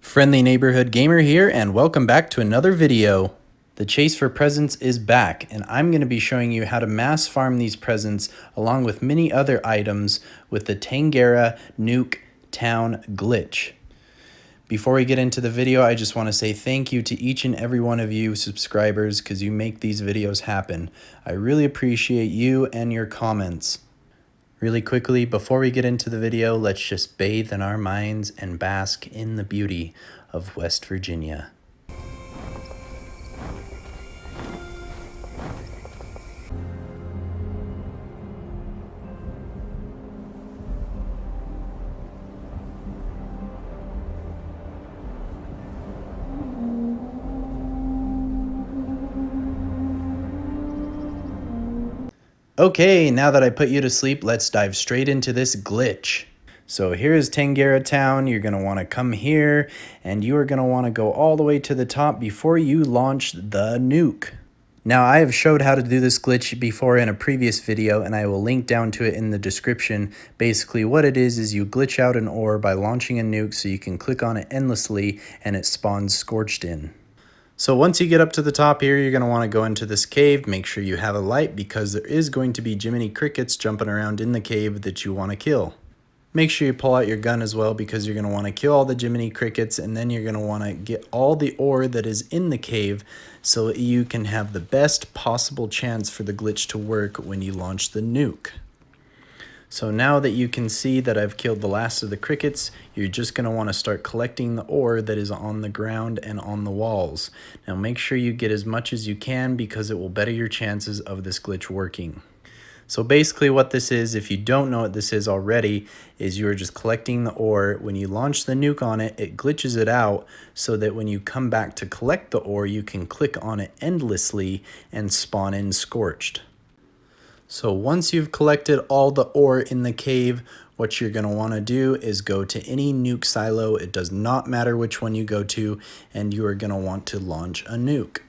Friendly Neighborhood Gamer here, and welcome back to another video. The chase for presents is back, and I'm going to be showing you how to mass farm these presents along with many other items with the Tanagra Nuke Town glitch. Before we get into the video, I just want to say thank you to each and every one of you subscribers because you make these videos happen. I really appreciate you and your comments. Really quickly, before we get into the video, let's just bathe in our minds and bask in the beauty of West Virginia. Okay, now that I put you to sleep, let's dive straight into this glitch. So here is Tanagra Town. You're going to want to come here, and you are going to want to go all the way to the top before you launch the nuke. Now, I have showed how to do this glitch before in a previous video, and I will link down to it in the description. Basically, what it is you glitch out an ore by launching a nuke so you can click on it endlessly, and it spawns scorched in. So once you get up to the top here, you're going to want to go into this cave. Make sure you have a light because there is going to be Jiminy Crickets jumping around in the cave that you want to kill. Make sure you pull out your gun as well because you're going to want to kill all the Jiminy Crickets, and then you're going to want to get all the ore that is in the cave so that you can have the best possible chance for the glitch to work when you launch the nuke. So now that you can see that I've killed the last of the crickets, you're just going to want to start collecting the ore that is on the ground and on the walls. Now make sure you get as much as you can because it will better your chances of this glitch working. So basically what this is, if you don't know what this is already, is you're just collecting the ore. When you launch the nuke on it, it glitches it out so that when you come back to collect the ore, you can click on it endlessly and spawn in scorched. So once you've collected all the ore in the cave, what you're going to want to do is go to any nuke silo. It does not matter which one you go to, and you are going to want to launch a nuke.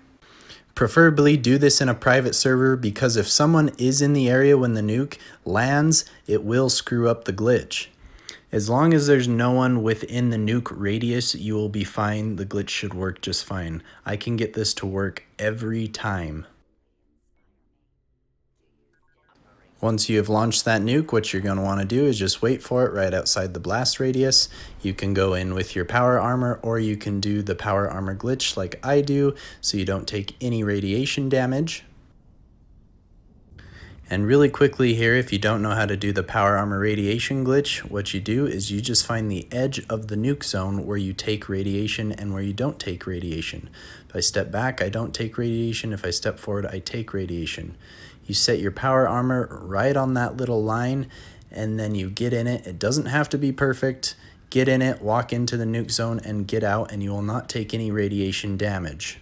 Preferably do this in a private server because if someone is in the area when the nuke lands, it will screw up the glitch. As long as there's no one within the nuke radius, you will be fine. The glitch should work just fine. I can get this to work every time. Once you have launched that nuke, what you're going to want to do is just wait for it right outside the blast radius. You can go in with your power armor, or you can do the power armor glitch like I do, so you don't take any radiation damage. And really quickly here, if you don't know how to do the power armor radiation glitch, what you do is you just find the edge of the nuke zone where you take radiation and where you don't take radiation. If I step back, I don't take radiation. If I step forward, I take radiation. You set your power armor right on that little line, and then you get in it. It doesn't have to be perfect. Get in it, walk into the nuke zone, and get out, and you will not take any radiation damage.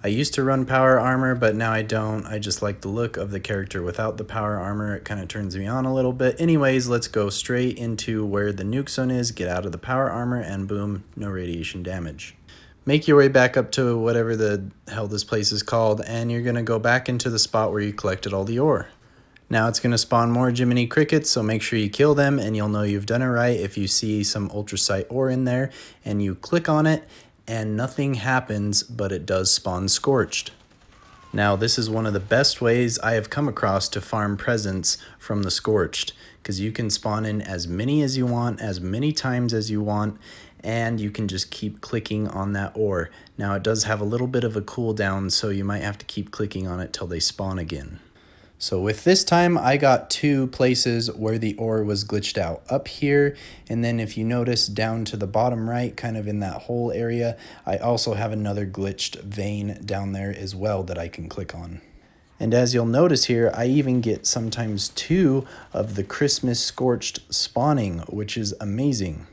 I used to run power armor, but now I don't. I just like the look of the character without the power armor. It kind of turns me on a little bit. Anyways, let's go straight into where the nuke zone is, get out of the power armor, and boom, no radiation damage. Make your way back up to whatever the hell this place is called, and you're going to go back into the spot where you collected all the ore. Now it's going to spawn more Jiminy Crickets, so make sure you kill them, and you'll know you've done it right if you see some ultracite ore in there, and you click on it, and nothing happens, but it does spawn scorched. Now this is one of the best ways I have come across to farm presents from the scorched, because you can spawn in as many as you want, as many times as you want, and you can just keep clicking on that ore. Now it does have a little bit of a cooldown, so you might have to keep clicking on it till they spawn again. So with this time, I got two places where the ore was glitched out. Up here, and then if you notice down to the bottom right, kind of in that whole area, I also have another glitched vein down there as well that I can click on. And as you'll notice here, I even get sometimes two of the Christmas scorched spawning, which is amazing.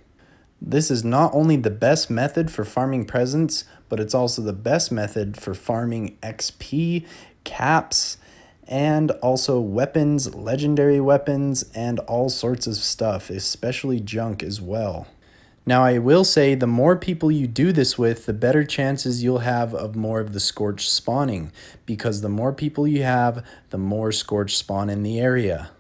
This is not only the best method for farming presents, but it's also the best method for farming XP, caps, and also weapons, legendary weapons, and all sorts of stuff, especially junk as well. Now I will say the more people you do this with, the better chances you'll have of more of the scorched spawning, because the more people you have, the more scorched spawn in the area.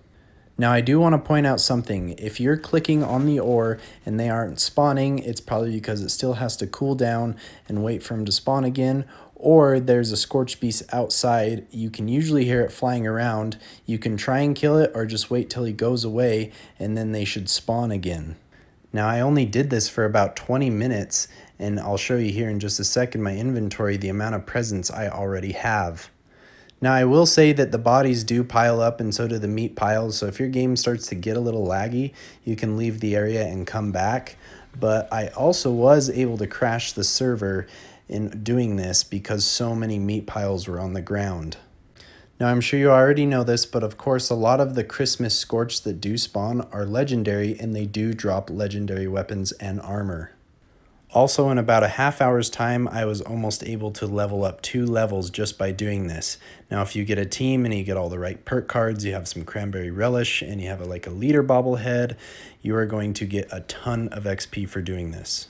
Now I do want to point out something. If you're clicking on the ore and they aren't spawning, it's probably because it still has to cool down and wait for them to spawn again, or there's a scorched beast outside. You can usually hear it flying around. You can try and kill it or just wait till he goes away and then they should spawn again. Now I only did this for about 20 minutes and I'll show you here in just a second my inventory, the amount of presents I already have. Now I will say that the bodies do pile up and so do the meat piles, so if your game starts to get a little laggy, you can leave the area and come back. But I also was able to crash the server in doing this because so many meat piles were on the ground. Now I'm sure you already know this, but of course a lot of the Christmas Scorch that do spawn are legendary and they do drop legendary weapons and armor. Also, in about a half hour's time, I was almost able to level up 2 levels just by doing this. Now, if you get a team and you get all the right perk cards, you have some cranberry relish, and you have like a leader bobblehead, you are going to get a ton of XP for doing this.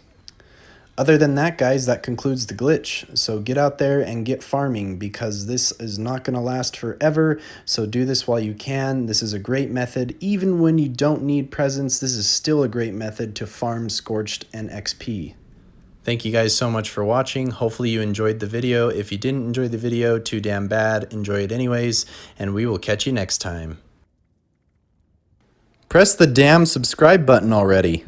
Other than that, guys, that concludes the glitch. So get out there and get farming because this is not going to last forever. So do this while you can. This is a great method. Even when you don't need presents, this is still a great method to farm Scorched and XP. Thank you guys so much for watching. Hopefully you enjoyed the video. If you didn't enjoy the video, too damn bad. Enjoy it anyways, and we will catch you next time. Press the damn subscribe button already.